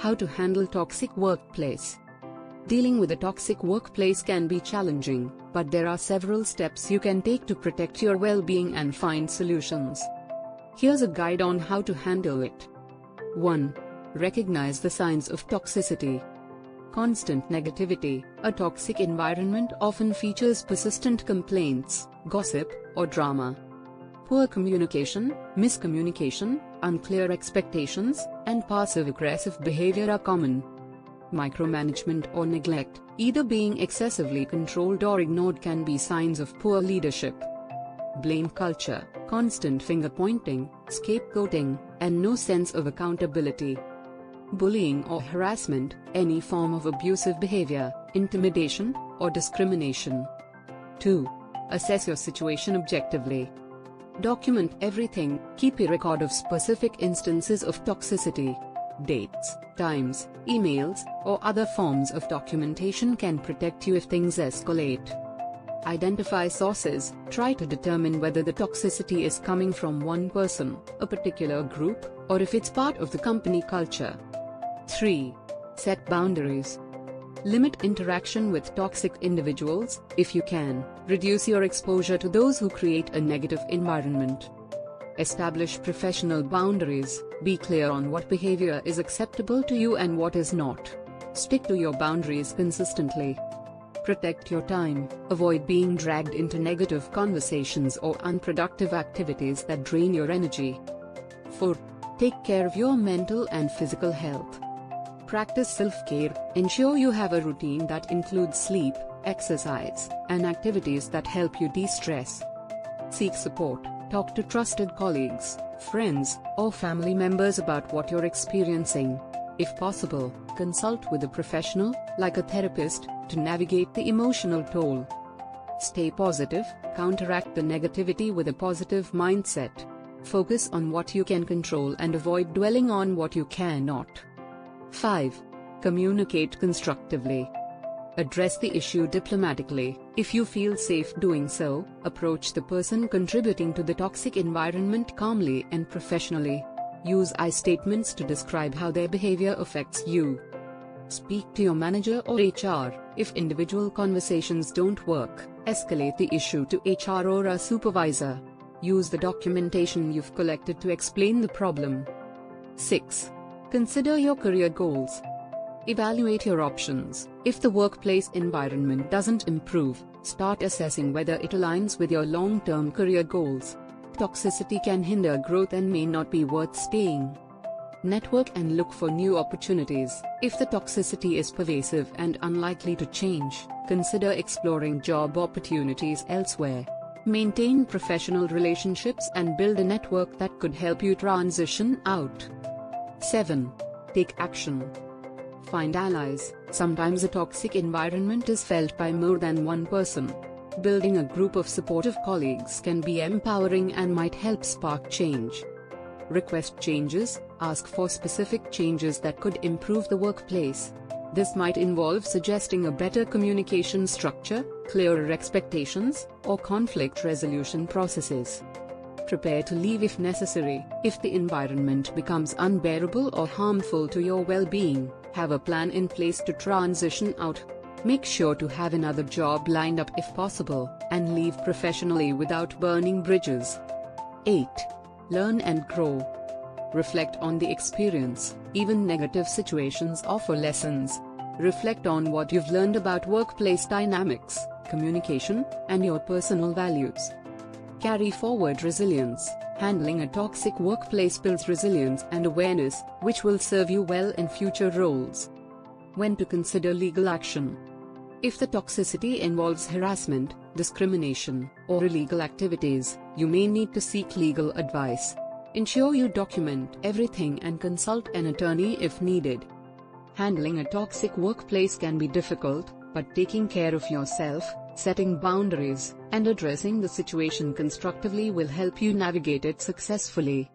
How to handle toxic workplace. Dealing with a toxic workplace can be challenging, but there are several steps you can take to protect your well-being and find solutions. Here's a guide on how to handle it. 1. Recognize the signs of toxicity. Constant negativity. A toxic environment often features persistent complaints, gossip, or drama. Poor communication, miscommunication, unclear expectations, and passive-aggressive behavior are common. Micromanagement or neglect, either being excessively controlled or ignored, can be signs of poor leadership. Blame culture, constant finger-pointing, scapegoating, and no sense of accountability. Bullying or harassment, any form of abusive behavior, intimidation, or discrimination. 2. Assess your situation objectively. Document everything. Keep a record of specific instances of toxicity. Dates, times, emails, or other forms of documentation can protect you if things escalate. Identify sources. Try to determine whether the toxicity is coming from one person, a particular group, or if it's part of the company culture. 3. Set boundaries. Limit interaction with toxic individuals, if you can. Reduce your exposure to those who create a negative environment. Establish professional boundaries. Be clear on what behavior is acceptable to you and what is not. Stick to your boundaries consistently. Protect your time. Avoid being dragged into negative conversations or unproductive activities that drain your energy. 4. Take care of your mental and physical health. Practice self-care. Ensure you have a routine that includes sleep, exercise, and activities that help you de-stress. Seek support. Talk to trusted colleagues, friends, or family members about what you're experiencing. If possible, consult with a professional, like a therapist, to navigate the emotional toll. Stay positive. Counteract the negativity with a positive mindset. Focus on what you can control and avoid dwelling on what you cannot. 5. Communicate constructively. Address the issue diplomatically. If you feel safe doing so, approach the person contributing to the toxic environment calmly and professionally. Use I statements to describe how their behavior affects you. Speak to your manager or HR. If individual conversations don't work, escalate the issue to HR or a supervisor. Use the documentation you've collected to explain the problem. 6. Consider your career goals. Evaluate your options. If the workplace environment doesn't improve, start assessing whether it aligns with your long-term career goals. Toxicity can hinder growth and may not be worth staying. Network and look for new opportunities. If the toxicity is pervasive and unlikely to change, consider exploring job opportunities elsewhere. Maintain professional relationships and build a network that could help you transition out. 7. Take action. Find allies. Sometimes a toxic environment is felt by more than one person. Building a group of supportive colleagues can be empowering and might help spark change. Request changes. Ask for specific changes that could improve the workplace. This might involve suggesting a better communication structure, clearer expectations, or conflict resolution processes. Prepare to leave if necessary. If the environment becomes unbearable or harmful to your well-being, have a plan in place to transition out. Make sure to have another job lined up if possible, and leave professionally without burning bridges. 8. Learn and grow. Reflect on the experience. Even negative situations offer lessons. Reflect on what you've learned about workplace dynamics, communication, and your personal values. Carry forward resilience. Handling a toxic workplace builds resilience and awareness, which will serve you well in future roles. When to consider legal action. If the toxicity involves harassment, discrimination, or illegal activities, you may need to seek legal advice. Ensure you document everything and consult an attorney if needed. Handling a toxic workplace can be difficult, but taking care of yourself, setting boundaries, and addressing the situation constructively will help you navigate it successfully.